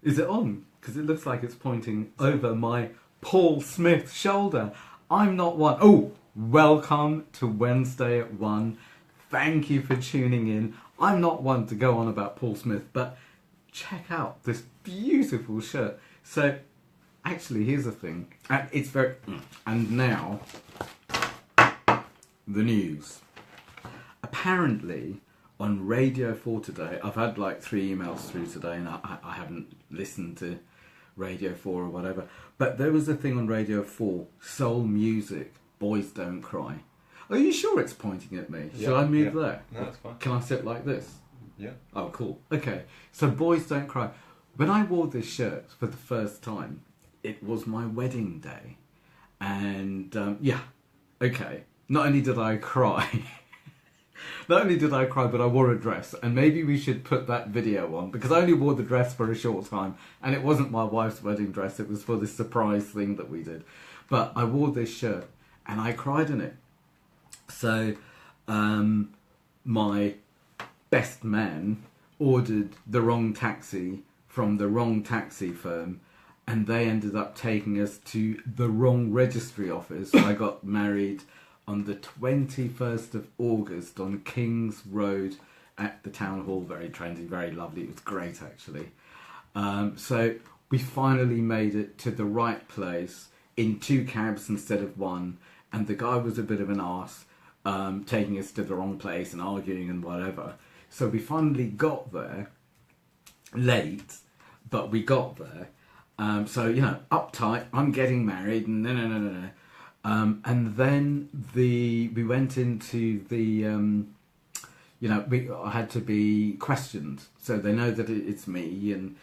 Is it on? Because it looks like it's pointing over my Paul Smith shoulder. I'm not one. Oh, welcome to Wednesday at 1. Thank you for tuning in. I'm not one to go on about Paul Smith, but check out this beautiful shirt. So, actually, here's the thing. It's very... And now, the news. Apparently, on Radio 4 today, I've had like 3 emails through today, and I haven't listened to Radio 4 or whatever, but there was a thing on Radio 4, soul music, Boys Don't Cry. Are you sure it's pointing at me? Yeah, Shall I move there? No, that's fine. Can I sit like this? Yeah. Oh, cool. Okay, so Boys Don't Cry. When I wore this shirt for the first time, it was my wedding day. And, okay. Not only did I cry... Not only did I cry, but I wore a dress. And maybe we should put that video on, because I only wore the dress for a short time. And it wasn't my wife's wedding dress. It was for this surprise thing that we did. But I wore this shirt, and I cried in it. So, my best man ordered the wrong taxi from the wrong taxi firm, and they ended up taking us to the wrong registry office. I got married on the 21st of August on King's Road at the town hall. Very trendy, very lovely. It was great, actually. So we finally made it to the right place in 2 cabs instead of 1, and the guy was a bit of an arse, taking us to the wrong place and arguing and whatever. So we finally got there, late, but we got there. So, you know, uptight, I'm getting married, and no. And then we went into the, I had to be questioned. So they know that it's me and,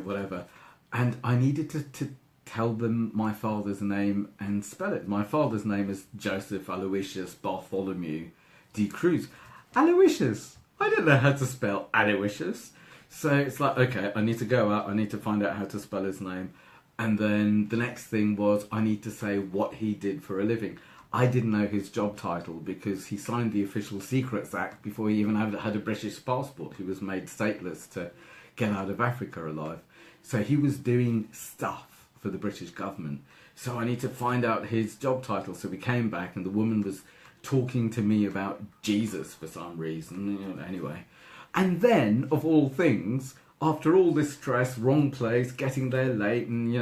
whatever. And I needed to tell them my father's name and spell it. My father's name is Joseph Aloysius Bartholomew D'Cruz. Aloysius! I don't know how to spell Aloysius. So it's like, okay, I need to go out, I need to find out how to spell his name. And then the next thing was I need to say what he did for a living. I didn't know his job title because he signed the Official Secrets Act before he even had a British passport. He was made stateless to get out of Africa alive. So he was doing stuff for the British government. So I need to find out his job title. So we came back and the woman was talking to me about Jesus for some reason. Anyway. And then, of all things... After all this stress, wrong place, getting there late, and,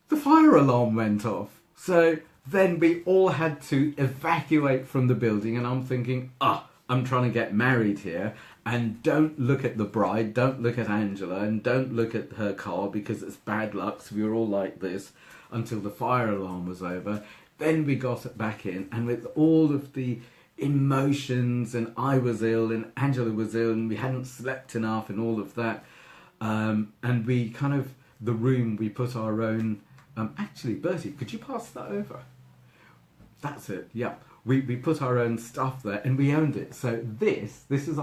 the fire alarm went off. So then we all had to evacuate from the building, and I'm thinking, I'm trying to get married here, and don't look at the bride, don't look at Angela, and don't look at her car, because it's bad luck, so we were all like this, until the fire alarm was over. Then we got back in, and with all of the emotions, and I was ill and Angela was ill and we hadn't slept enough and all of that, and we the room, we put our own, actually Bertie, could you pass that over? That's it, yeah. We put our own stuff there and we owned it. So this is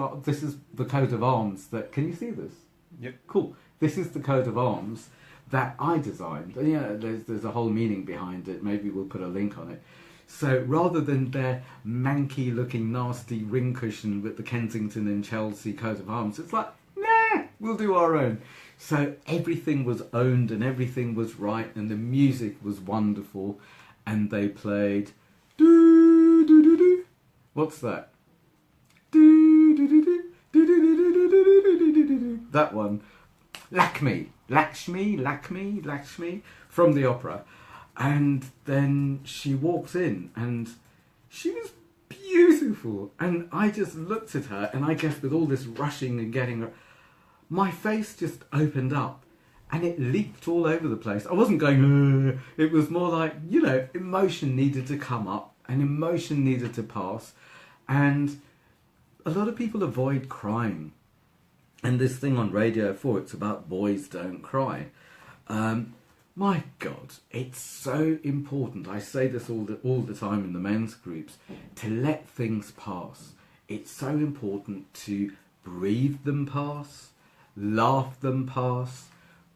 the coat of arms that, can you see this? Yep. Cool. This is the coat of arms that I designed. There's a whole meaning behind it. Maybe we'll put a link on it. So rather than their manky looking nasty ring cushion with the Kensington and Chelsea coat of arms, it's like, nah, we'll do our own. So everything was owned and everything was right and the music was wonderful, and they played do do do do. What's that? Do do do do do do do do do do do do. That one. Lakshmi from the opera. And then she walks in and she was beautiful. And I just looked at her, and I guess with all this rushing and getting her, my face just opened up and it leaped all over the place. I wasn't going, ugh. It was more like, emotion needed to come up and emotion needed to pass. And a lot of people avoid crying. And this thing on Radio 4, it's about boys don't cry. My God, it's so important. I say this all the time in the men's groups, to let things pass. It's so important to breathe them pass, laugh them pass,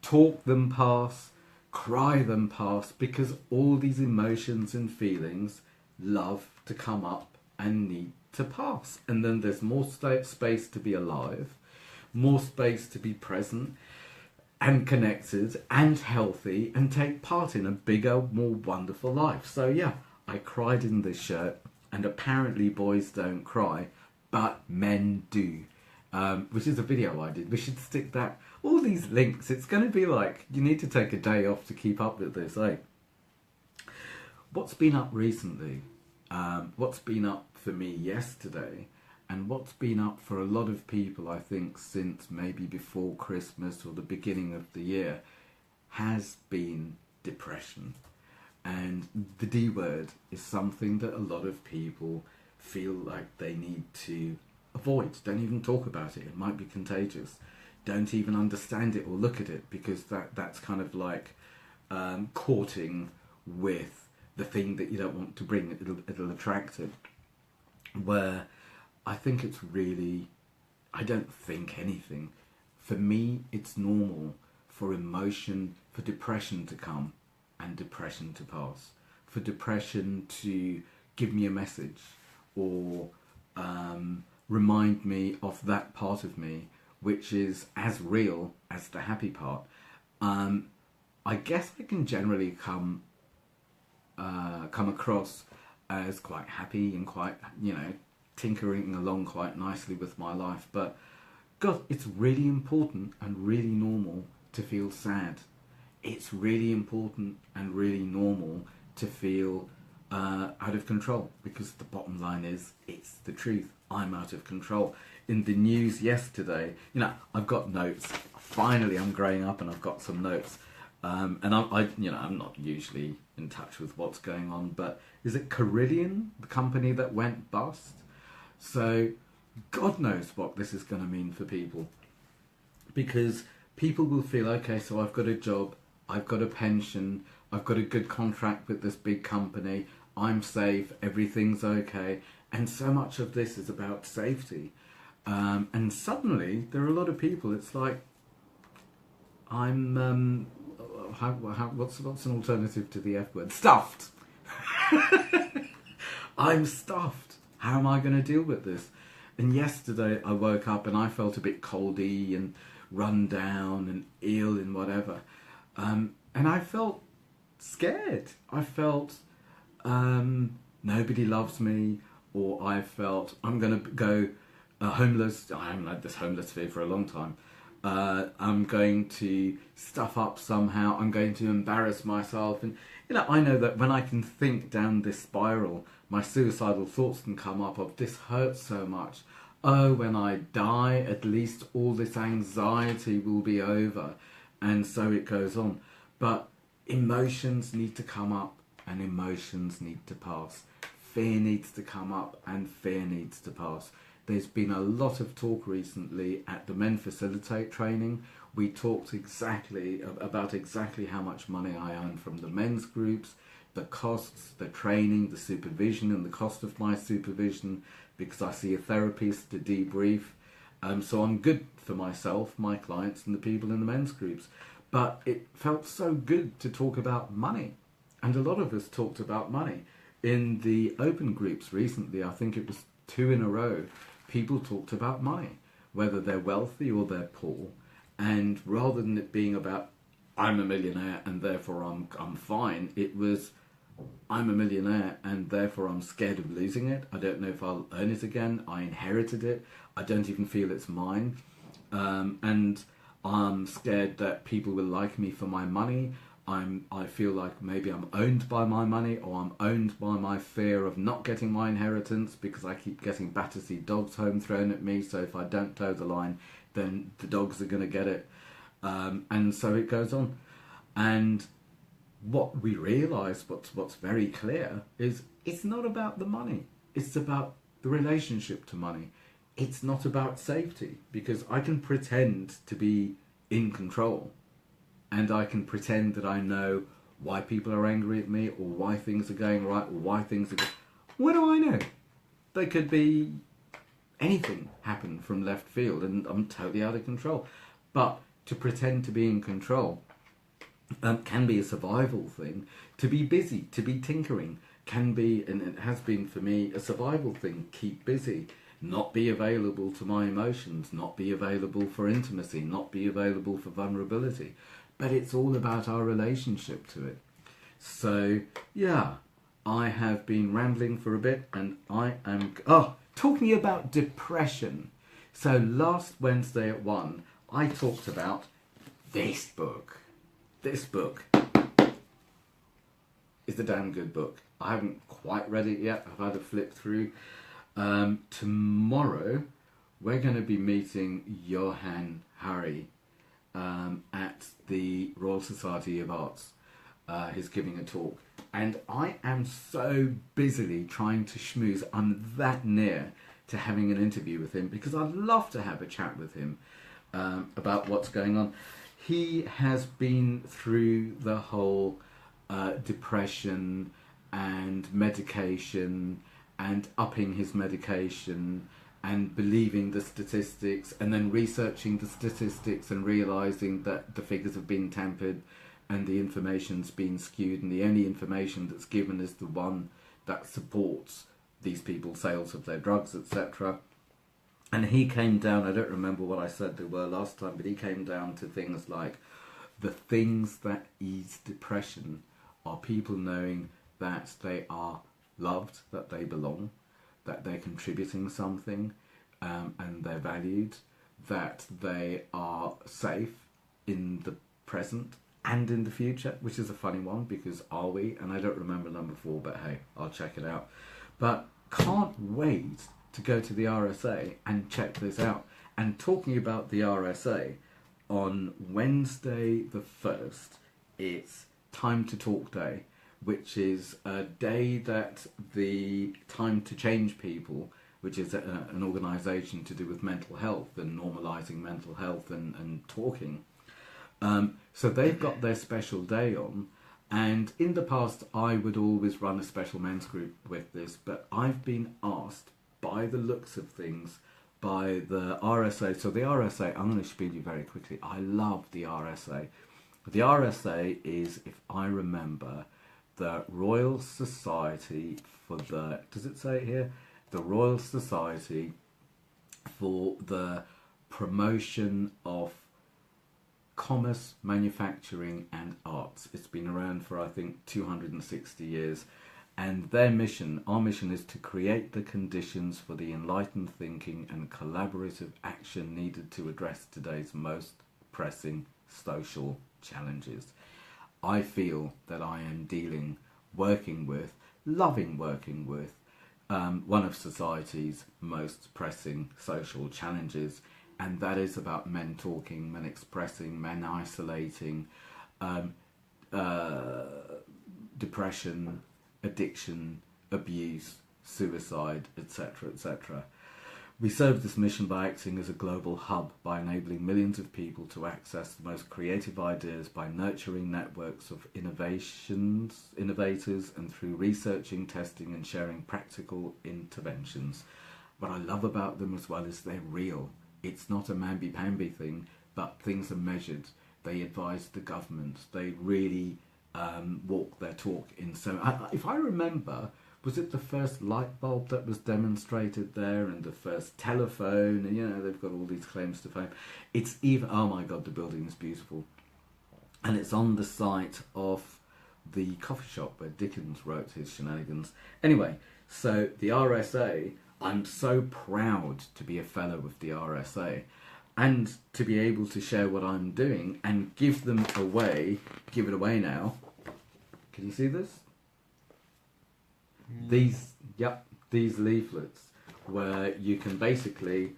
talk them pass, cry them pass, because all these emotions and feelings love to come up and need to pass. And then there's more space to be alive, more space to be present. and connected and healthy and take part in a bigger, more wonderful life. So yeah, I cried in this shirt, and apparently boys don't cry, but men do. Which is a video I did. We should stick that, all these links. It's going to be like, you need to take a day off to keep up with this, eh? What's been up recently? What's been up for me yesterday, and what's been up for a lot of people, I think, since maybe before Christmas or the beginning of the year, has been depression. And the D word is something that a lot of people feel like they need to avoid. Don't even talk about it. It might be contagious. Don't even understand it or look at it, because that's kind of like courting with the thing that you don't want to bring. It'll attract it. Where I think it's really, I don't think anything. For me, it's normal for emotion, for depression to come and depression to pass. For depression to give me a message, or remind me of that part of me which is as real as the happy part. I guess I can generally come across as quite happy and quite, tinkering along quite nicely with my life. But God, it's really important and really normal to feel sad. It's really important and really normal to feel out of control, because the bottom line is, it's the truth. I'm out of control. In the news yesterday, I've got notes. Finally, I'm growing up and I've got some notes. And I'm not usually in touch with what's going on, but is it Carillion, the company that went bust? So God knows what this is going to mean for people, because people will feel, okay, so I've got a job, I've got a pension, I've got a good contract with this big company, I'm safe, everything's okay. And so much of this is about safety. And suddenly there are a lot of people, it's like, I'm, what's an alternative to the F word? Stuffed. I'm stuffed. How am I going to deal with this? And yesterday I woke up and I felt a bit coldy and run down and ill and whatever. And I felt scared. I felt nobody loves me, or I felt I'm going to go homeless. I haven't had this homeless fear for a long time. I'm going to stuff up somehow. I'm going to embarrass myself. And, I know that when I can think down this spiral, my suicidal thoughts can come up of, this hurts so much. Oh, when I die, at least all this anxiety will be over. And so it goes on. But emotions need to come up and emotions need to pass. Fear needs to come up and fear needs to pass. There's been a lot of talk recently at the Men Facilitate training. We talked about exactly how much money I earn from the men's groups, the costs, the training, the supervision, and the cost of my supervision, because I see a therapist to debrief. So I'm good for myself, my clients, and the people in the men's groups. But it felt so good to talk about money. And a lot of us talked about money. In the open groups recently, I think it was 2 in a row, people talked about money, whether they're wealthy or they're poor. And rather than it being about, I'm a millionaire and therefore I'm fine, it was, I'm a millionaire and therefore I'm scared of losing it. I don't know if I'll earn it again. I inherited it. I don't even feel it's mine. And I'm scared that people will like me for my money. I feel like maybe I'm owned by my money, or I'm owned by my fear of not getting my inheritance, because I keep getting Battersea dogs home thrown at me, so if I don't toe the line, then the dogs are going to get it. And so it goes on. And what we realise, what's very clear, is it's not about the money. It's about the relationship to money. It's not about safety, because I can pretend to be in control. And I can pretend that I know why people are angry at me, or why things are going right, or why things are... What do I know? They could be... anything happen from left field, and I'm totally out of control. But to pretend to be in control can be a survival thing. To be busy, to be tinkering, can be, and it has been for me, a survival thing. Keep busy. not be available to my emotions, not be available for intimacy, not be available for vulnerability. But it's all about our relationship to it. So, yeah, I have been rambling for a bit, and I am... talking about depression. So last Wednesday at 1, I talked about this book. This book is a damn good book. I haven't quite read it yet. I've had a flip through. Tomorrow, we're going to be meeting Johann Hari at the Royal Society of Arts. He's giving a talk. And I am so busily trying to schmooze. I'm that near to having an interview with him because I'd love to have a chat with him about what's going on. He has been through the whole depression and medication and upping his medication and believing the statistics and then researching the statistics and realising that the figures have been tampered and the information's been skewed, and the only information that's given is the one that supports these people's sales of their drugs, etc. And he came down, I don't remember what I said they were last time, but he came down to things like the things that ease depression are people knowing that they are loved, that they belong, that they're contributing something, and they're valued, that they are safe in the present and in the future, which is a funny one because are we? And I don't remember number 4, but hey, I'll check it out. But can't wait to go to the RSA and check this out. And talking about the RSA, on Wednesday the 1st, it's Time to Talk Day, which is a day that the Time to Change People, which is an organisation to do with mental health and normalising mental health and talking. So they've got their special day on, and in the past I would always run a special men's group with this, but I've been asked, by the looks of things, by the RSA. So the RSA, I'm going to speed you very quickly. I love the RSA. The RSA is, if I remember, the Royal Society for the, does it say it here? The Royal Society for the Promotion of Commerce, Manufacturing and Arts. It's been around for, I think, 260 years. And their mission, our mission, is to create the conditions for the enlightened thinking and collaborative action needed to address today's most pressing social challenges. I feel that I am working with one of society's most pressing social challenges, and that is about men talking, men expressing, men isolating, depression, addiction, abuse, suicide, etc., etc. We serve this mission by acting as a global hub, by enabling millions of people to access the most creative ideas, by nurturing networks of innovators, and through researching, testing and sharing practical interventions. What I love about them as well is they're real. It's not a mamby-pamby thing, but things are measured. They advise the government. They really walk their talk in. So if I remember, was it the first light bulb that was demonstrated there and the first telephone? And, you know, they've got all these claims to fame. It's even, oh my God, the building is beautiful. And it's on the site of the coffee shop where Dickens wrote his shenanigans. Anyway, so the RSA, I'm so proud to be a fellow of the RSA and to be able to share what I'm doing and give them away, give it away now. Can you see this? These leaflets where you can basically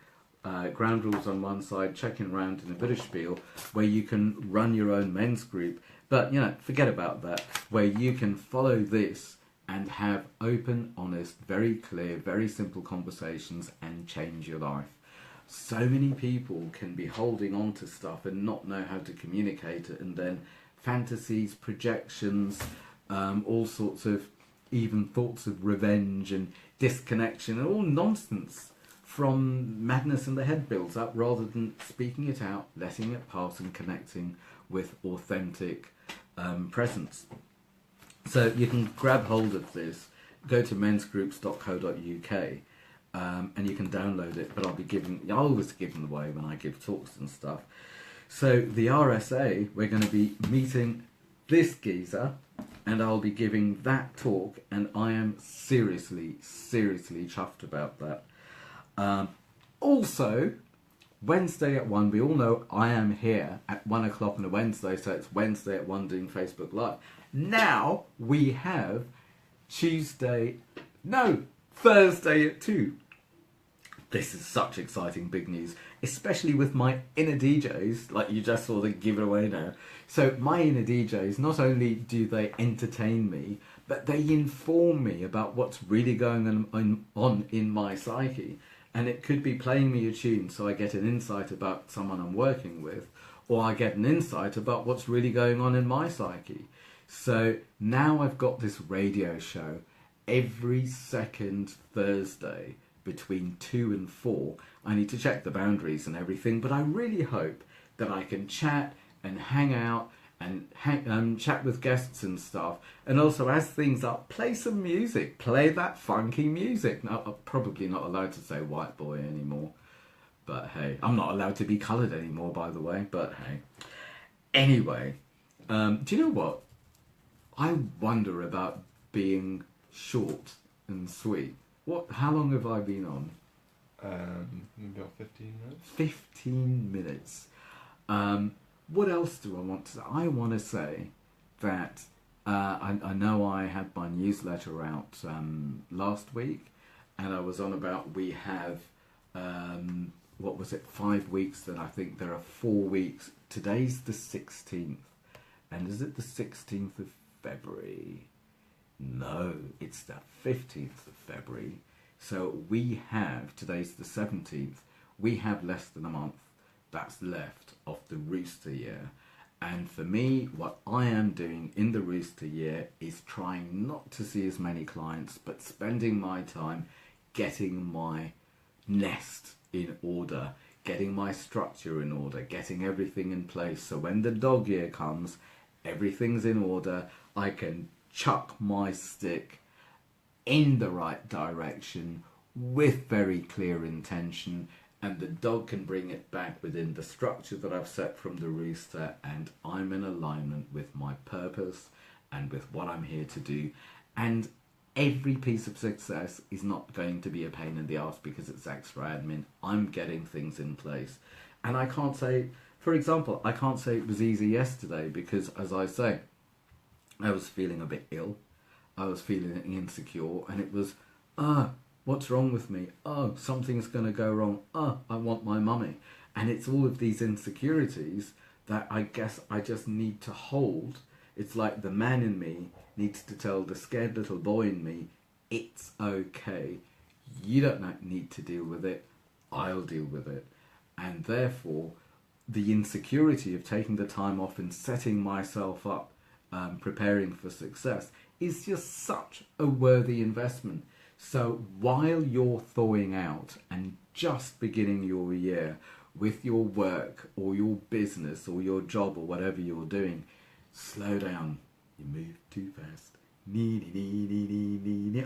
ground rules on one side, checking around in a bit of spiel, where you can run your own men's group. But, you know, forget about that, where you can follow this and have open, honest, very clear, very simple conversations and change your life. So many people can be holding on to stuff and not know how to communicate it, and then fantasies, projections, all sorts of even thoughts of revenge and disconnection and all nonsense from madness in the head builds up, rather than speaking it out, letting it pass and connecting with authentic presence. So you can grab hold of this, go to mensgroups.co.uk and you can download it. But I always give them away when I give talks and stuff. So the RSA, we're going to be meeting this geezer, and I'll be giving that talk, and I am seriously chuffed about that. Also, Wednesday at 1, we all know I am here at 1 o'clock on a Wednesday, so it's Wednesday at 1 doing Facebook Live. Now we have Thursday at 2. This is such exciting big news, especially with my inner DJs, like you just saw the giveaway now. So my inner DJs, not only do they entertain me, but they inform me about what's really going on in my psyche. And it could be playing me a tune so I get an insight about someone I'm working with, or I get an insight about what's really going on in my psyche. So now I've got this radio show every second Thursday between 2 and 4. I need to check the boundaries and everything, but I really hope that I can chat and hang out and chat with guests and stuff, and also as things up, play some music, play that funky music. Now, I'm probably not allowed to say white boy anymore, but hey, I'm not allowed to be coloured anymore, by the way, but hey. Anyway, do you know what? I wonder about being short and sweet. How long have I been on? About 15 minutes. 15 minutes. What else do I want to say? I want to say that I know I had my newsletter out last week, and I was on about we have, 5 weeks, then I think there are 4 weeks. Today's the 16th, and is it the 16th of February? No, it's the 15th of February. So today's the 17th, we have less than a month that's left of the Rooster year. And for me, what I am doing in the Rooster year is trying not to see as many clients, but spending my time getting my nest in order, getting my structure in order, getting everything in place. So when the dog year comes, everything's in order. I can chuck my stick in the right direction with very clear intention, and the dog can bring it back within the structure that I've set from the Rooster, and I'm in alignment with my purpose and with what I'm here to do. And every piece of success is not going to be a pain in the ass because it's extra admin. I'm getting things in place. And I can't say, for example, I can't say it was easy yesterday because, as I say, I was feeling a bit ill. I was feeling insecure, and it was, what's wrong with me? Oh, something's going to go wrong. Oh, I want my mummy. And it's all of these insecurities that I guess I just need to hold. It's like the man in me needs to tell the scared little boy in me, it's okay. You don't need to deal with it. I'll deal with it. And therefore, the insecurity of taking the time off and setting myself up, preparing for success, is just such a worthy investment. So while you're thawing out and just beginning your year with your work or your business or your job or whatever you're doing, slow down. You move too fast.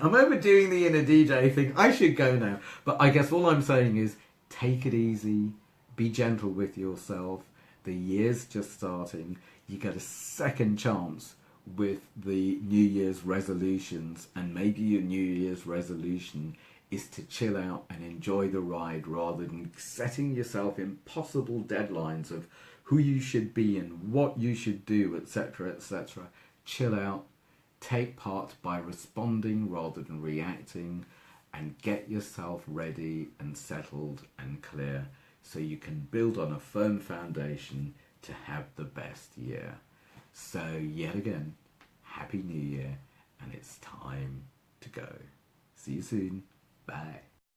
I'm overdoing the inner DJ thing. I should go now. But I guess all I'm saying is take it easy. Be gentle with yourself. The year's just starting. You get a second chance with the New Year's resolutions, and maybe your New Year's resolution is to chill out and enjoy the ride rather than setting yourself impossible deadlines of who you should be and what you should do, etc., etc. Chill out, take part by responding rather than reacting, and get yourself ready and settled and clear so you can build on a firm foundation to have the best year. So yet again, Happy New Year, and it's time to go. See you soon. Bye.